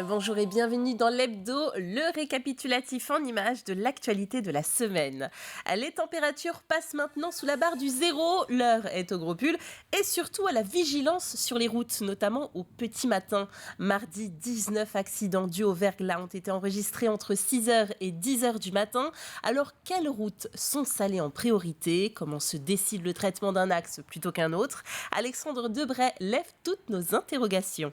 Bonjour et bienvenue dans l'Hebdo, le récapitulatif en images de l'actualité de la semaine. Les températures passent maintenant sous la barre du zéro, l'heure est au gros pull et surtout à la vigilance sur les routes, notamment au petit matin. Mardi, 19 accidents dus au verglas ont été enregistrés entre 6h et 10h du matin. Alors, quelles routes sont salées en priorité? Comment se décide le traitement d'un axe plutôt qu'un autre? Alexandre Debray lève toutes nos interrogations.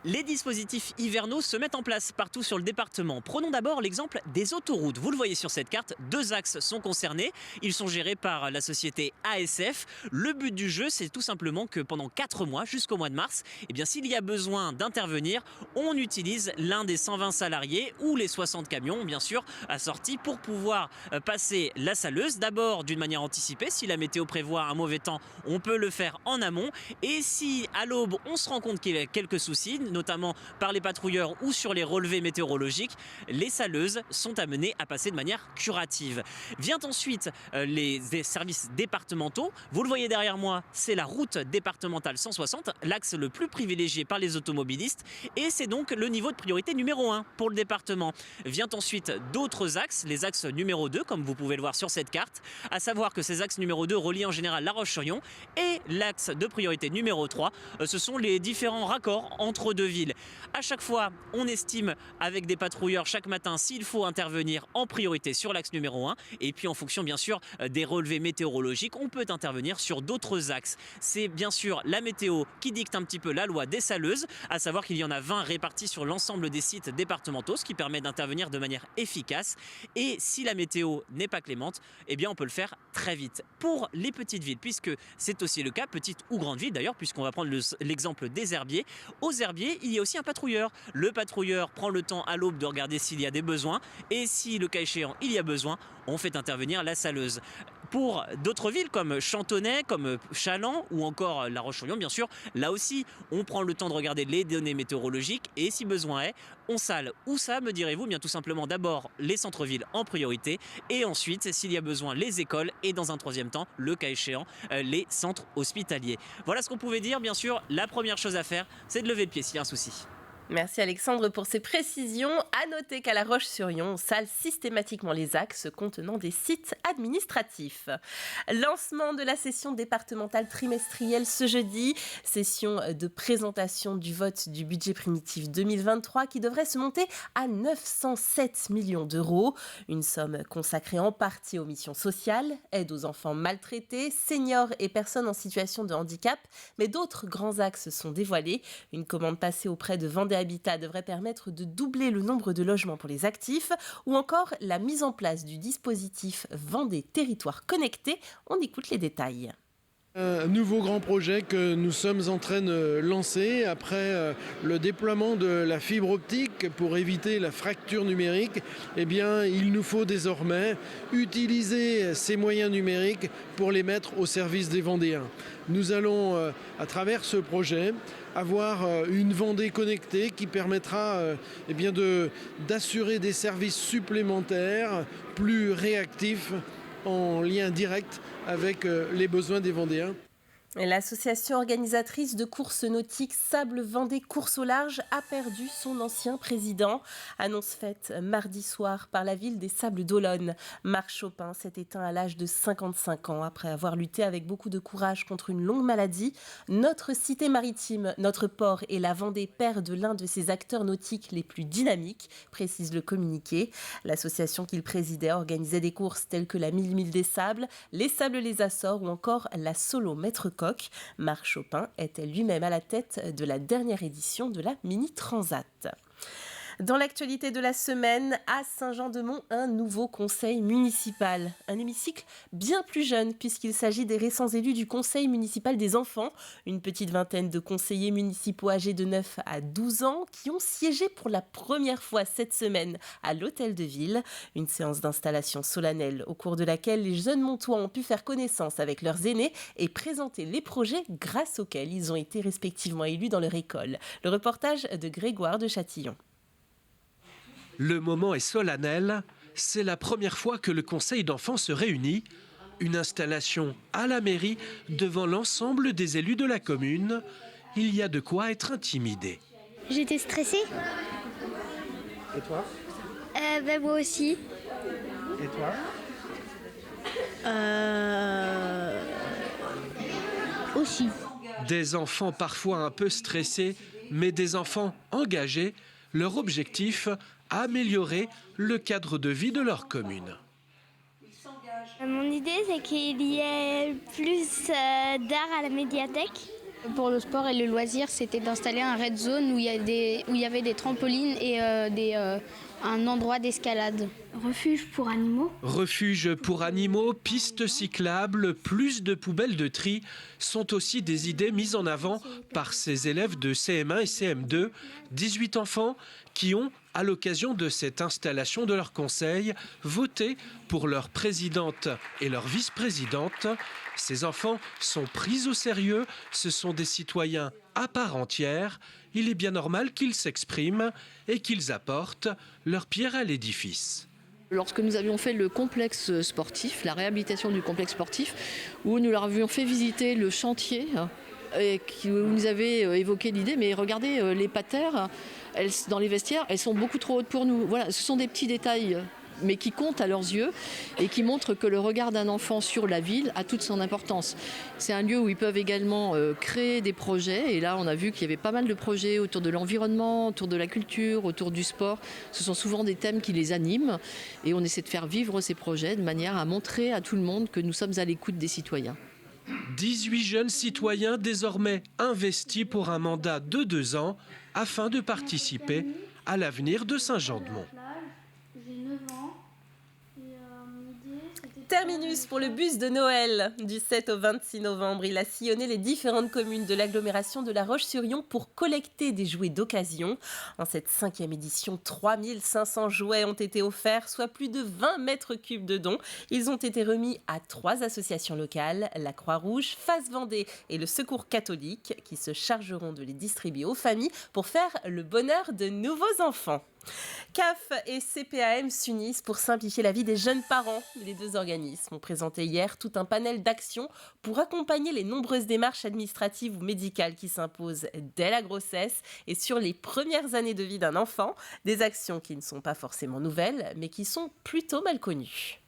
Les dispositifs hivernaux se mettent en place partout sur le département. Prenons d'abord l'exemple des autoroutes. Vous le voyez sur cette carte, 2 axes sont concernés. Ils sont gérés par la société ASF. Le but du jeu, c'est tout simplement que pendant 4 mois, jusqu'au mois de mars, s'il y a besoin d'intervenir, on utilise l'un des 120 salariés ou les 60 camions, bien sûr, assortis pour pouvoir passer la saleuse. D'abord d'une manière anticipée, si la météo prévoit un mauvais temps, on peut le faire en amont. Et si à l'aube, on se rend compte qu'il y a quelques soucis, notamment par les patrouilleurs ou sur les relevés météorologiques, les saleuses sont amenées à passer de manière curative. Vient ensuite les services départementaux. Vous le voyez derrière moi, c'est la route départementale 160, l'axe le plus privilégié par les automobilistes, et c'est donc le niveau de priorité numéro 1 pour le département. Vient ensuite d'autres axes, les axes numéro 2, comme vous pouvez le voir sur cette carte, à savoir que ces axes numéro 2 relient en général La Roche-sur-Yon, et l'axe de priorité numéro 3, ce sont les différents raccords entre deux villes. À chaque fois, on estime avec des patrouilleurs chaque matin s'il faut intervenir en priorité sur l'axe numéro 1, et puis en fonction bien sûr des relevés météorologiques, on peut intervenir sur d'autres axes. C'est bien sûr la météo qui dicte un petit peu la loi des saleuses, à savoir qu'il y en a 20 répartis sur l'ensemble des sites départementaux, ce qui permet d'intervenir de manière efficace. Et si la météo n'est pas clémente, on peut le faire très vite. Pour les petites villes, puisque c'est aussi le cas, petites ou grandes villes d'ailleurs, puisqu'on va prendre l'exemple des herbiers. Aux herbiers, il y a aussi un patrouilleur. Le patrouilleur prend le temps à l'aube de regarder s'il y a des besoins, et si le cas échéant il y a besoin, on fait intervenir la saleuse. Pour d'autres villes comme Chantonnay, comme Chaland ou encore La Roche-sur-Yon, bien sûr, là aussi, on prend le temps de regarder les données météorologiques et si besoin est, on sale. Où ça, me direz-vous? Bien tout simplement d'abord les centres-villes en priorité et ensuite, s'il y a besoin, les écoles et dans un troisième temps, le cas échéant, les centres hospitaliers. Voilà ce qu'on pouvait dire. Bien sûr, la première chose à faire, c'est de lever le pied s'il y a un souci. Merci Alexandre pour ces précisions. À noter qu'à La Roche-sur-Yon, on sale systématiquement les axes contenant des sites administratifs. Lancement de la session départementale trimestrielle ce jeudi. Session de présentation du vote du budget primitif 2023 qui devrait se monter à 907 millions d'euros. Une somme consacrée en partie aux missions sociales, aide aux enfants maltraités, seniors et personnes en situation de handicap. Mais d'autres grands axes sont dévoilés. Une commande passée auprès de Vendée Habitat devrait permettre de doubler le nombre de logements pour les actifs ou encore la mise en place du dispositif Vendée Territoire Connecté. On écoute les détails. Un nouveau grand projet que nous sommes en train de lancer après le déploiement de la fibre optique pour éviter la fracture numérique. Il nous faut désormais utiliser ces moyens numériques pour les mettre au service des Vendéens. Nous allons, à travers ce projet, avoir une Vendée connectée qui permettra d'assurer des services supplémentaires, plus réactifs, en lien direct avec les besoins des Vendéens. L'association organisatrice de courses nautiques Sable Vendée Course au Large a perdu son ancien président. Annonce faite mardi soir par la ville des Sables d'Olonne. Marc Chopin s'est éteint à l'âge de 55 ans après avoir lutté avec beaucoup de courage contre une longue maladie. Notre cité maritime, notre port et la Vendée perdent l'un de ses acteurs nautiques les plus dynamiques, précise le communiqué. L'association qu'il présidait organisait des courses telles que la 1000 des Sables, les Sables les Açores ou encore la Solo Maître Coq. Marc Chopin était lui-même à la tête de la dernière édition de la Mini Transat. Dans l'actualité de la semaine, à Saint-Jean-de-Mont, un nouveau conseil municipal. Un hémicycle bien plus jeune puisqu'il s'agit des récents élus du conseil municipal des enfants. Une petite vingtaine de conseillers municipaux âgés de 9 à 12 ans qui ont siégé pour la première fois cette semaine à l'hôtel de ville. Une séance d'installation solennelle au cours de laquelle les jeunes Montois ont pu faire connaissance avec leurs aînés et présenter les projets grâce auxquels ils ont été respectivement élus dans leur école. Le reportage de Grégoire de Châtillon. Le moment est solennel, c'est la première fois que le conseil d'enfants se réunit. Une installation à la mairie devant l'ensemble des élus de la commune. Il y a de quoi être intimidé. J'étais stressée. Et toi? Moi aussi. Et toi? Aussi. Des enfants parfois un peu stressés, mais des enfants engagés. Leur objectif, améliorer le cadre de vie de leur commune. Mon idée, c'est qu'il y ait plus d'art à la médiathèque. Pour le sport et le loisir, c'était d'installer un red zone où il y avait des trampolines et un endroit d'escalade. Refuge pour animaux. Refuge pour animaux, pistes cyclables, plus de poubelles de tri sont aussi des idées mises en avant par ces élèves de CM1 et CM2, 18 enfants qui ont, à l'occasion de cette installation de leur conseil, voté pour leur présidente et leur vice-présidente. Ces enfants sont pris au sérieux, ce sont des citoyens à part entière. Il est bien normal qu'ils s'expriment et qu'ils apportent leur pierre à l'édifice. Lorsque nous avions fait le complexe sportif, la réhabilitation du complexe sportif, où nous leur avions fait visiter le chantier, et où nous avaient évoqué l'idée, mais regardez, les patères, dans les vestiaires, elles sont beaucoup trop hautes pour nous. Voilà, ce sont des petits détails, mais qui comptent à leurs yeux et qui montrent que le regard d'un enfant sur la ville a toute son importance. C'est un lieu où ils peuvent également créer des projets, et là on a vu qu'il y avait pas mal de projets autour de l'environnement, autour de la culture, autour du sport. Ce sont souvent des thèmes qui les animent, et on essaie de faire vivre ces projets de manière à montrer à tout le monde que nous sommes à l'écoute des citoyens. 18 jeunes citoyens désormais investis pour un mandat de 2 ans afin de participer à l'avenir de Saint-Jean-de-Mont. Terminus pour le bus de Noël. Du 7 au 26 novembre, il a sillonné les différentes communes de l'agglomération de La Roche-sur-Yon pour collecter des jouets d'occasion. En cette 5e édition, 3500 jouets ont été offerts, soit plus de 20 mètres cubes de dons. Ils ont été remis à 3 associations locales, la Croix-Rouge, Face Vendée et le Secours catholique, qui se chargeront de les distribuer aux familles pour faire le bonheur de nouveaux enfants. CAF et CPAM s'unissent pour simplifier la vie des jeunes parents. Les 2 organismes ont présenté hier tout un panel d'actions pour accompagner les nombreuses démarches administratives ou médicales qui s'imposent dès la grossesse et sur les premières années de vie d'un enfant. Des actions qui ne sont pas forcément nouvelles, mais qui sont plutôt mal connues.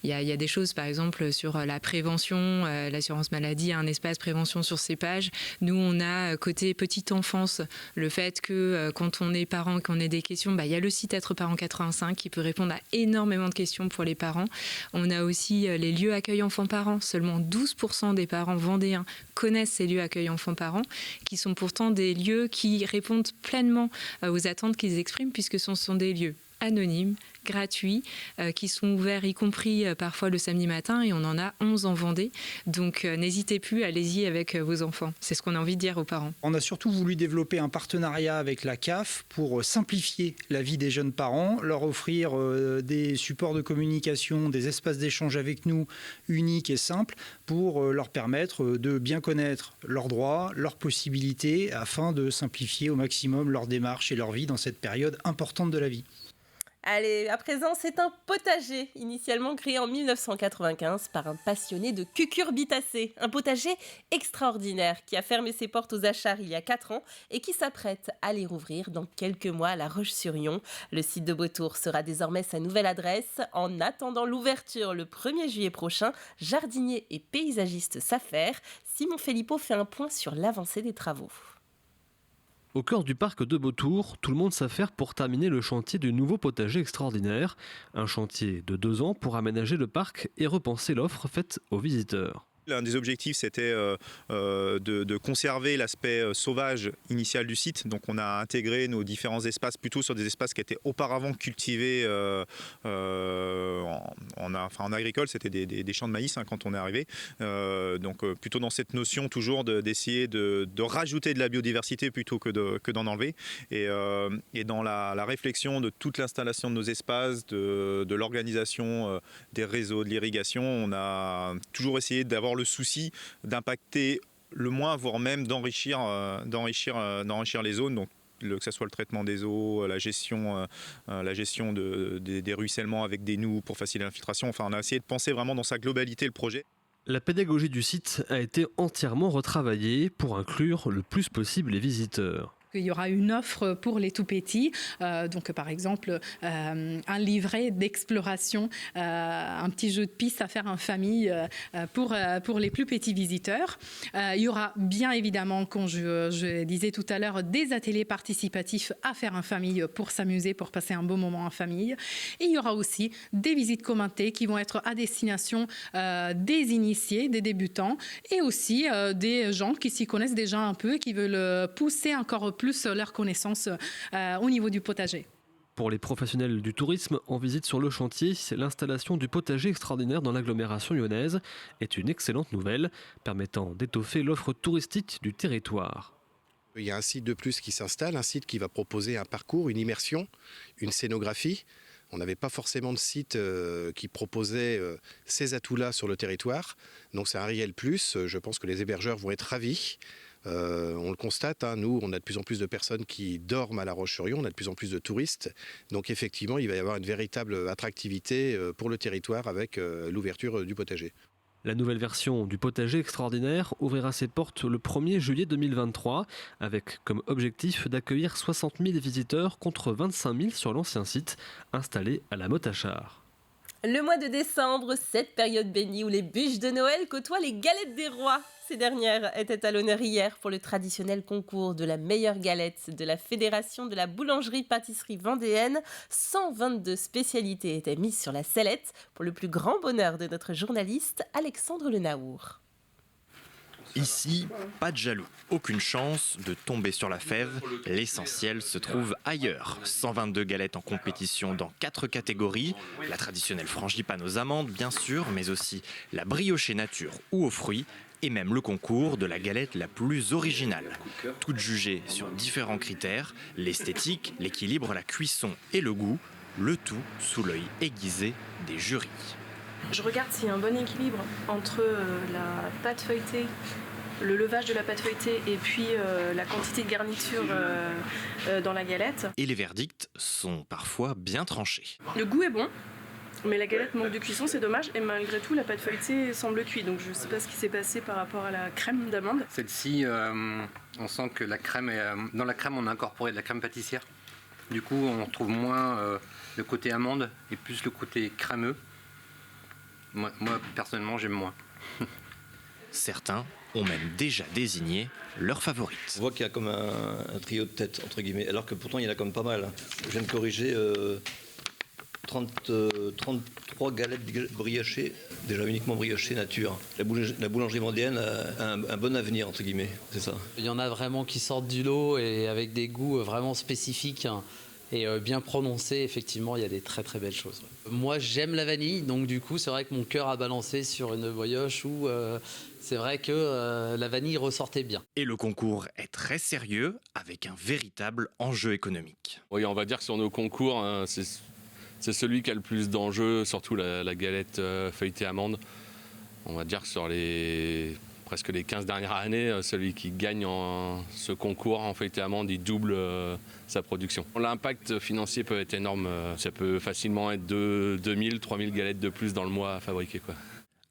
Il y a des choses, par exemple, sur la prévention. L'assurance maladie a un espace prévention sur ses pages. Nous, on a côté petite enfance le fait que quand on est parent, qu'on ait des questions, il y a le site Être Parent 85 qui peut répondre à énormément de questions pour les parents. On a aussi les lieux accueil enfants-parents. Seulement 12% des parents vendéens connaissent ces lieux accueil enfants-parents, qui sont pourtant des lieux qui répondent pleinement aux attentes qu'ils expriment, puisque ce sont des lieux anonymes, gratuits, qui sont ouverts y compris parfois le samedi matin, et on en a 11 en Vendée. Donc n'hésitez plus, allez-y avec vos enfants. C'est ce qu'on a envie de dire aux parents. On a surtout voulu développer un partenariat avec la CAF pour simplifier la vie des jeunes parents, leur offrir des supports de communication, des espaces d'échange avec nous uniques et simples pour leur permettre de bien connaître leurs droits, leurs possibilités, afin de simplifier au maximum leur démarche et leur vie dans cette période importante de la vie. Allez, à présent, c'est un potager, initialement créé en 1995 par un passionné de cucurbitacées. Un potager extraordinaire qui a fermé ses portes aux achats il y a 4 ans et qui s'apprête à les rouvrir dans quelques mois à La Roche-sur-Yon. Le site de Beautour sera désormais sa nouvelle adresse. En attendant l'ouverture le 1er juillet prochain, jardinier et paysagiste s'affaire. Simon Philippot fait un point sur l'avancée des travaux. Au cœur du parc de Beautour, tout le monde s'affaire pour terminer le chantier du nouveau potager extraordinaire. Un chantier de 2 ans pour aménager le parc et repenser l'offre faite aux visiteurs. L'un des objectifs, c'était de conserver l'aspect sauvage initial du site. Donc on a intégré nos différents espaces plutôt sur des espaces qui étaient auparavant cultivés en agricole. C'était des champs de maïs quand on est arrivé. Donc plutôt dans cette notion toujours d'essayer de rajouter de la biodiversité plutôt que d'en enlever. Et dans la réflexion de toute l'installation de nos espaces, de l'organisation des réseaux, de l'irrigation, on a toujours essayé d'avoir le souci d'impacter le moins, voire même d'enrichir les zones. Donc que ce soit le traitement des eaux, la gestion des ruissellements avec des noues pour faciliter l'infiltration. Enfin, on a essayé de penser vraiment dans sa globalité le projet. La pédagogie du site a été entièrement retravaillée pour inclure le plus possible les visiteurs. Il y aura une offre pour les tout petits, donc par exemple un livret d'exploration, un petit jeu de piste à faire en famille pour les plus petits visiteurs. Il y aura bien évidemment, comme je disais tout à l'heure, des ateliers participatifs à faire en famille pour s'amuser, pour passer un beau moment en famille. Et il y aura aussi des visites commentées qui vont être à destination des initiés, des débutants et aussi des gens qui s'y connaissent déjà un peu et qui veulent pousser encore plus leurs connaissances au niveau du potager. Pour les professionnels du tourisme en visite sur le chantier, l'installation du potager extraordinaire dans l'agglomération lyonnaise est une excellente nouvelle, permettant d'étoffer l'offre touristique du territoire. Il y a un site de plus qui s'installe, un site qui va proposer un parcours, une immersion, une scénographie. On n'avait pas forcément de site qui proposait ces atouts-là sur le territoire. Donc c'est un réel plus. Je pense que les hébergeurs vont être ravis. On le constate, nous, on a de plus en plus de personnes qui dorment à La Roche-sur-Yon, on a de plus en plus de touristes. Donc effectivement, il va y avoir une véritable attractivité pour le territoire avec l'ouverture du potager. La nouvelle version du potager extraordinaire ouvrira ses portes le 1er juillet 2023 avec comme objectif d'accueillir 60 000 visiteurs contre 25 000 sur l'ancien site installé à la Motte-à-Char. Le mois de décembre, cette période bénie où les bûches de Noël côtoient les galettes des rois. Ces dernières étaient à l'honneur hier pour le traditionnel concours de la meilleure galette de la Fédération de la boulangerie-pâtisserie vendéenne. 122 spécialités étaient mises sur la sellette pour le plus grand bonheur de notre journaliste Alexandre Lenaour. Ici, pas de jaloux, aucune chance de tomber sur la fève, l'essentiel se trouve ailleurs. 122 galettes en compétition dans 4 catégories, la traditionnelle frangipane aux amandes bien sûr, mais aussi la briochée nature ou aux fruits, et même le concours de la galette la plus originale. Toutes jugées sur différents critères, l'esthétique, l'équilibre, la cuisson et le goût, le tout sous l'œil aiguisé des jurys. Je regarde s'il y a un bon équilibre entre la pâte feuilletée, le levage de la pâte feuilletée et puis la quantité de garniture dans la galette. Et les verdicts sont parfois bien tranchés. Le goût est bon, mais la galette manque de cuisson, c'est dommage. Et malgré tout, la pâte feuilletée semble cuite. Donc je ne sais pas ce qui s'est passé par rapport à la crème d'amande. Celle-ci, on sent que la crème dans la crème, on a incorporé de la crème pâtissière. Du coup, on retrouve moins le côté amande et plus le côté crémeux. Moi, personnellement, j'aime moins. Certains ont même déjà désigné leur favorite. On voit qu'il y a comme un trio de tête, entre guillemets, alors que pourtant il y en a comme pas mal. Je viens de corriger 33 galettes briochées, déjà uniquement briochées nature. La boulangerie vendéenne a un bon avenir, entre guillemets, c'est ça. Il y en a vraiment qui sortent du lot et avec des goûts vraiment spécifiques. Et bien prononcé, effectivement, il y a des très très belles choses. Moi, j'aime la vanille, donc du coup, c'est vrai que mon cœur a balancé sur une brioche où c'est vrai que la vanille ressortait bien. Et le concours est très sérieux, avec un véritable enjeu économique. Oui, on va dire que sur nos concours, c'est celui qui a le plus d'enjeux, surtout la galette feuilletée amande. On va dire que sur presque les 15 dernières années, celui qui gagne ce concours en feuilleté amande, il double sa production. L'impact financier peut être énorme. Ça peut facilement être 2000, 3000 galettes de plus dans le mois à fabriquer, quoi.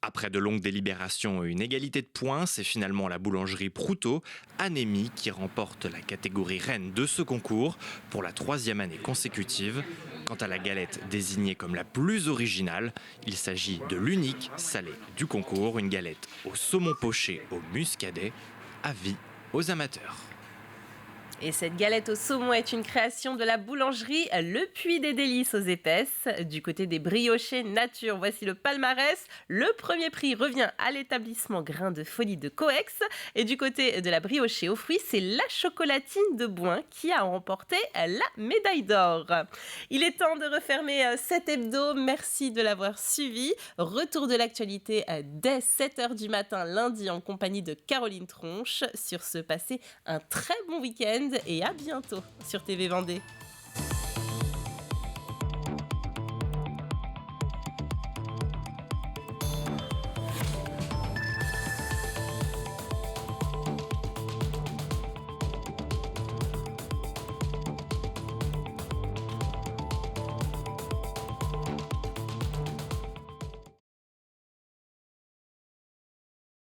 Après de longues délibérations et une égalité de points, c'est finalement la boulangerie Proutot, Anémie, qui remporte la catégorie reine de ce concours pour la 3e année consécutive. Quant à la galette désignée comme la plus originale, il s'agit de l'unique salé du concours, une galette au saumon poché au muscadet, avis aux amateurs. Et cette galette au saumon est une création de la boulangerie Le Puy des Délices aux Épaisses. Du côté des briochées nature, voici le palmarès. Le premier prix revient à l'établissement Grain de Folie de Coex. Et du côté de la briochée aux fruits, c'est la chocolatine de Bouin qui a remporté la médaille d'or. Il est temps de refermer cet hebdo. Merci de l'avoir suivi. Retour de l'actualité dès 7h du matin lundi en compagnie de Caroline Tronche. Sur ce, passez un très bon week-end et à bientôt sur TV Vendée.